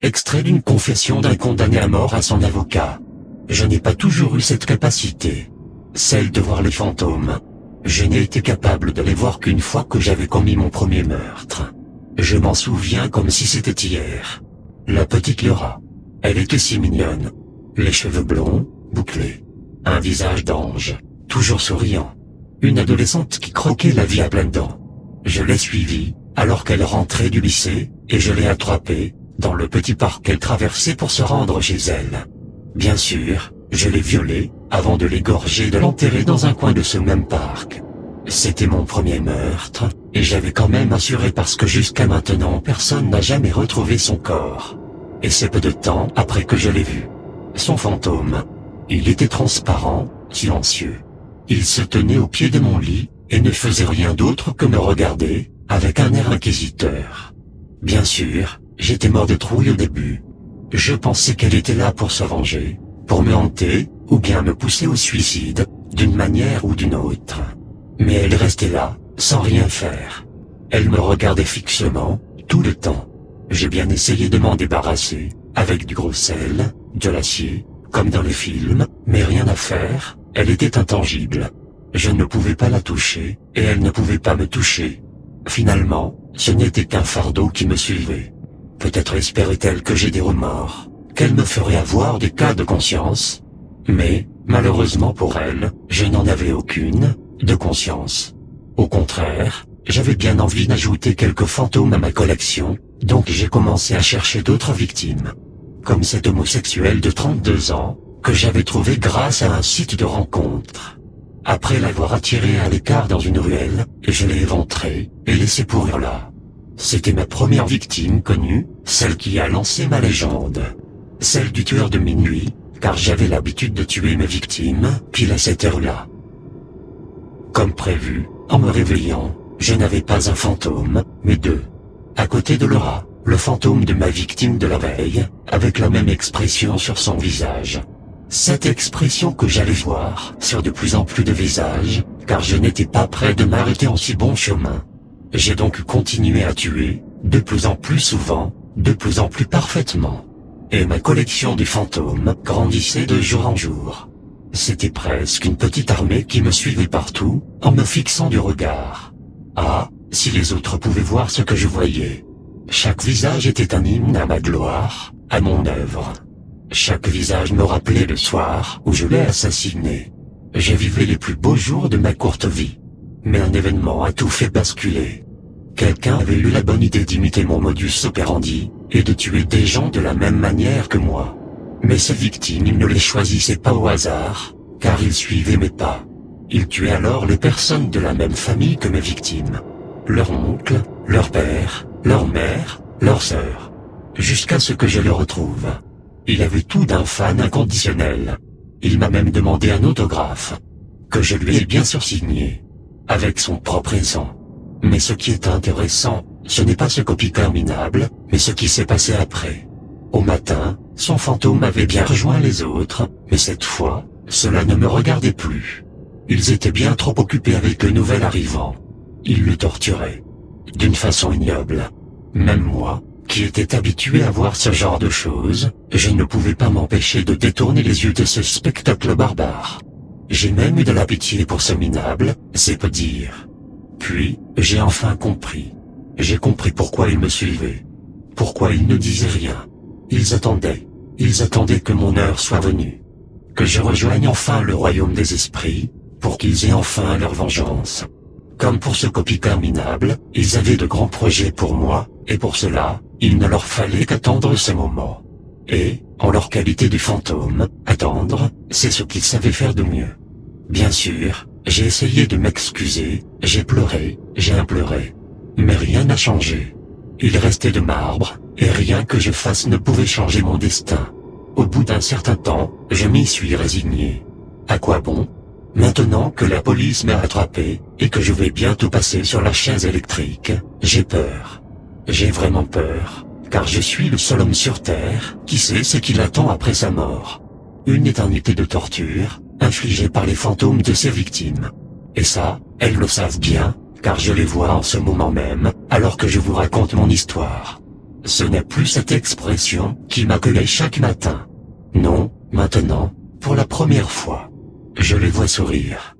Extrait d'une confession d'un condamné à mort à son avocat. Je n'ai pas toujours eu cette capacité. Celle de voir les fantômes. Je n'ai été capable de les voir qu'une fois que j'avais commis mon premier meurtre. Je m'en souviens comme si c'était hier. La petite Laura. Elle était si mignonne. Les cheveux blonds, bouclés. Un visage d'ange, toujours souriant. Une adolescente qui croquait la vie à pleines dents. Je l'ai suivie, alors qu'elle rentrait du lycée, et je l'ai attrapée, dans le petit parc qu'elle traversait pour se rendre chez elle. Bien sûr, je l'ai violée, avant de l'égorger et de l'enterrer dans un coin de ce même parc. C'était mon premier meurtre, et j'avais quand même assuré parce que jusqu'à maintenant personne n'a jamais retrouvé son corps. Et c'est peu de temps après que je l'ai vu. Son fantôme. Il était transparent, silencieux. Il se tenait au pied de mon lit, et ne faisait rien d'autre que me regarder, avec un air inquisiteur. Bien sûr, j'étais mort de trouille au début. Je pensais qu'elle était là pour se venger, pour me hanter, ou bien me pousser au suicide, d'une manière ou d'une autre. Mais elle restait là, sans rien faire. Elle me regardait fixement, tout le temps. J'ai bien essayé de m'en débarrasser, avec du gros sel, de l'acier, comme dans les films, mais rien à faire, elle était intangible. Je ne pouvais pas la toucher, et elle ne pouvait pas me toucher. Finalement, ce n'était qu'un fardeau qui me suivait. Peut-être espérait-elle que j'ai des remords, qu'elle me ferait avoir des cas de conscience. Mais, malheureusement pour elle, je n'en avais aucune, de conscience. Au contraire, j'avais bien envie d'ajouter quelques fantômes à ma collection, donc j'ai commencé à chercher d'autres victimes. Comme cet homosexuel de 32 ans, que j'avais trouvé grâce à un site de rencontre. Après l'avoir attiré à l'écart dans une ruelle, je l'ai éventré, et laissé pourrir là. C'était ma première victime connue, celle qui a lancé ma légende. Celle du tueur de minuit, car j'avais l'habitude de tuer mes victimes, pile à cette heure-là. Comme prévu, en me réveillant, je n'avais pas un fantôme, mais deux. À côté de Laura, le fantôme de ma victime de la veille, avec la même expression sur son visage. Cette expression que j'allais voir sur de plus en plus de visages, car je n'étais pas prêt de m'arrêter en si bon chemin. J'ai donc continué à tuer, de plus en plus souvent, de plus en plus parfaitement. Et ma collection de fantômes grandissait de jour en jour. C'était presque une petite armée qui me suivait partout, en me fixant du regard. Ah, si les autres pouvaient voir ce que je voyais. Chaque visage était un hymne à ma gloire, à mon œuvre. Chaque visage me rappelait le soir où je l'ai assassiné. Je vivais les plus beaux jours de ma courte vie. Mais un événement a tout fait basculer. Quelqu'un avait eu la bonne idée d'imiter mon modus operandi, et de tuer des gens de la même manière que moi. Mais ces victimes, il ne les choisissait pas au hasard, car ils suivaient mes pas. Il tuait alors les personnes de la même famille que mes victimes. Leur oncle, leur père, leur mère, leur sœur. Jusqu'à ce que je le retrouve. Il avait tout d'un fan inconditionnel. Il m'a même demandé un autographe, que je lui ai bien sûr signé, avec son propre sang. Mais ce qui est intéressant, ce n'est pas ce copieur minable, mais ce qui s'est passé après. Au matin, son fantôme avait bien rejoint les autres, mais cette fois, cela ne me regardait plus. Ils étaient bien trop occupés avec le nouvel arrivant. Ils le torturaient. D'une façon ignoble. Même moi, qui étais habitué à voir ce genre de choses, je ne pouvais pas m'empêcher de détourner les yeux de ce spectacle barbare. J'ai même eu de la pitié pour ce minable, c'est peu dire. Puis, j'ai enfin compris. J'ai compris pourquoi ils me suivaient. Pourquoi ils ne disaient rien. Ils attendaient que mon heure soit venue. Que je rejoigne enfin le royaume des esprits, pour qu'ils aient enfin leur vengeance. Comme pour ce copieur minable, ils avaient de grands projets pour moi, et pour cela, il ne leur fallait qu'attendre ce moment. Et, en leur qualité de fantôme, attendre, c'est ce qu'ils savaient faire de mieux. Bien sûr, j'ai essayé de m'excuser, j'ai pleuré, j'ai imploré. Mais rien n'a changé. Il restait de marbre, et rien que je fasse ne pouvait changer mon destin. Au bout d'un certain temps, je m'y suis résigné. À quoi bon? Maintenant que la police m'a attrapé, et que je vais bientôt passer sur la chaise électrique, j'ai peur. J'ai vraiment peur, car je suis le seul homme sur Terre qui sait ce qui l'attend après sa mort. Une éternité de torture, infligée par les fantômes de ses victimes. Et ça, elles le savent bien, car je les vois en ce moment même, alors que je vous raconte mon histoire. Ce n'est plus cette expression qui m'accueillait chaque matin. Non, maintenant, pour la première fois, je les vois sourire.